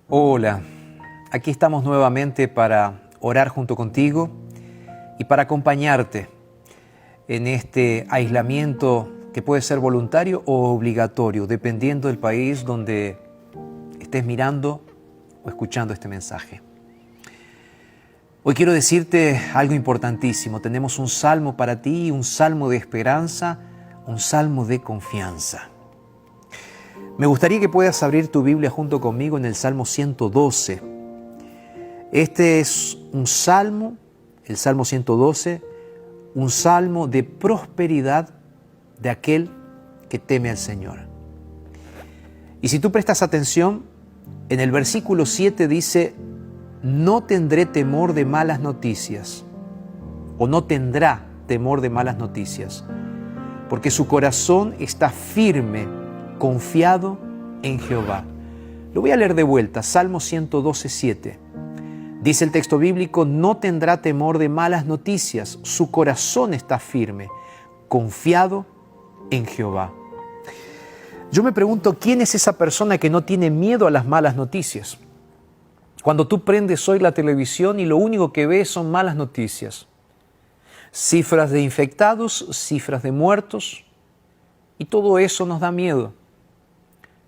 Hola, aquí estamos nuevamente para orar junto contigo y para acompañarte en este aislamiento que puede ser voluntario o obligatorio, dependiendo del país donde estés mirando o escuchando este mensaje. Hoy quiero decirte algo importantísimo. Tenemos un salmo para ti, un salmo de esperanza, un salmo de confianza. Me gustaría que puedas abrir tu Biblia junto conmigo en el Salmo 112. Este es un salmo, el Salmo 112, un salmo de prosperidad de aquel que teme al Señor. Y si tú prestas atención, en el versículo 7 dice: no tendré temor de malas noticias, o no tendrá temor de malas noticias, porque su corazón está firme, confiado en Jehová. Lo voy a leer de vuelta, Salmo 112, 7. Dice el texto bíblico: no tendrá temor de malas noticias, su corazón está firme, confiado en Jehová. Yo me pregunto, ¿quién es esa persona que no tiene miedo a las malas noticias? Cuando tú prendes hoy la televisión y lo único que ves son malas noticias. Cifras de infectados, cifras de muertos, y todo eso nos da miedo.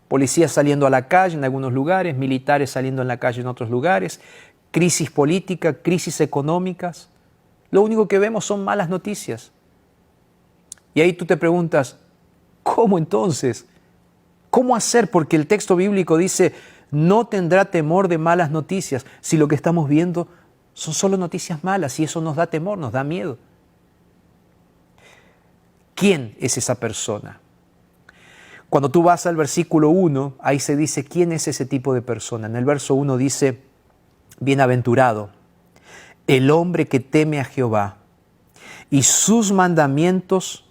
Policías saliendo a la calle en algunos lugares, militares saliendo en la calle en otros lugares, crisis política, crisis económicas. Lo único que vemos son malas noticias. Y ahí tú te preguntas, ¿cómo entonces? ¿Cómo hacer? Porque el texto bíblico dice: no tendrá temor de malas noticias, si lo que estamos viendo son solo noticias malas y eso nos da temor, nos da miedo. ¿Quién es esa persona? Cuando tú vas al versículo 1, ahí se dice quién es ese tipo de persona. En el verso 1 dice: bienaventurado el hombre que teme a Jehová y en sus mandamientos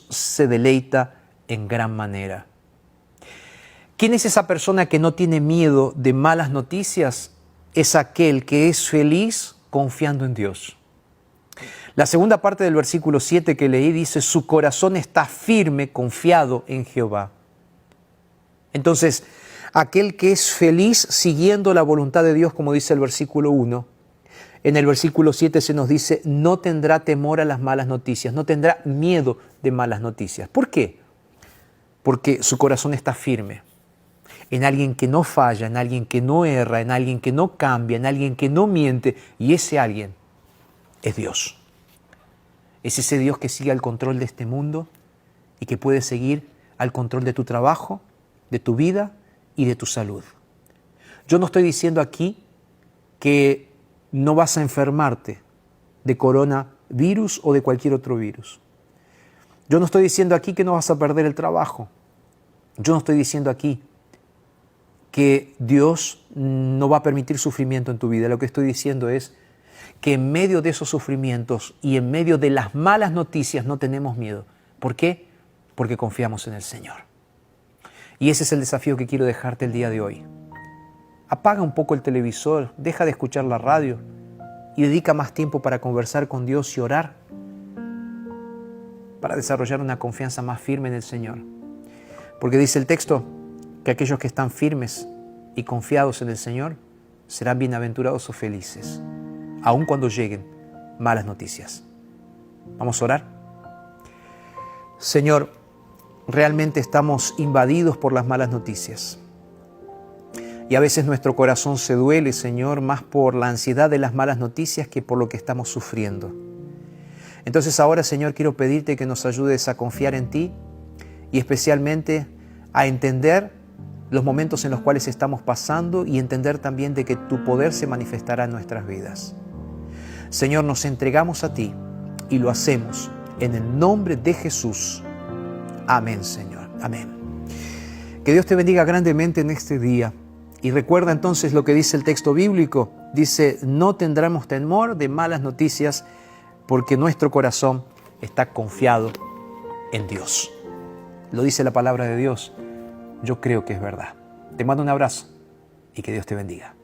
se deleita en gran manera. ¿Quién es esa persona que no tiene miedo de malas noticias? Es aquel que es feliz confiando en Dios. La segunda parte del versículo 7 que leí dice: su corazón está firme, confiado en Jehová. Entonces, aquel que es feliz siguiendo la voluntad de Dios, como dice el versículo 1, en el versículo 7 se nos dice: no tendrá temor a las malas noticias, no tendrá miedo de malas noticias. ¿Por qué? Porque su corazón está firme en alguien que no falla, en alguien que no erra, en alguien que no cambia, en alguien que no miente, y ese alguien es Dios. Es ese Dios que sigue al control de este mundo y que puede seguir al control de tu trabajo, de tu vida y de tu salud. Yo no estoy diciendo aquí que no vas a enfermarte de coronavirus o de cualquier otro virus. Yo no estoy diciendo aquí que no vas a perder el trabajo. Yo no estoy diciendo aquí que Dios no va a permitir sufrimiento en tu vida. Lo que estoy diciendo es que en medio de esos sufrimientos y en medio de las malas noticias no tenemos miedo. ¿Por qué? Porque confiamos en el Señor. Y ese es el desafío que quiero dejarte el día de hoy. Apaga un poco el televisor, deja de escuchar la radio y dedica más tiempo para conversar con Dios y orar, para desarrollar una confianza más firme en el Señor. Porque dice el texto que aquellos que están firmes y confiados en el Señor serán bienaventurados o felices, aun cuando lleguen malas noticias. Vamos a orar. Señor, realmente estamos invadidos por las malas noticias. Y a veces nuestro corazón se duele, Señor, más por la ansiedad de las malas noticias que por lo que estamos sufriendo. Entonces ahora, Señor, quiero pedirte que nos ayudes a confiar en ti y especialmente a entender los momentos en los cuales estamos pasando y entender también de que tu poder se manifestará en nuestras vidas. Señor, nos entregamos a ti y lo hacemos en el nombre de Jesús. Amén, Señor. Amén. Que Dios te bendiga grandemente en este día. Y recuerda entonces lo que dice el texto bíblico. Dice: no tendremos temor de malas noticias porque nuestro corazón está confiado en Dios. Lo dice la palabra de Dios. Yo creo que es verdad. Te mando un abrazo y que Dios te bendiga.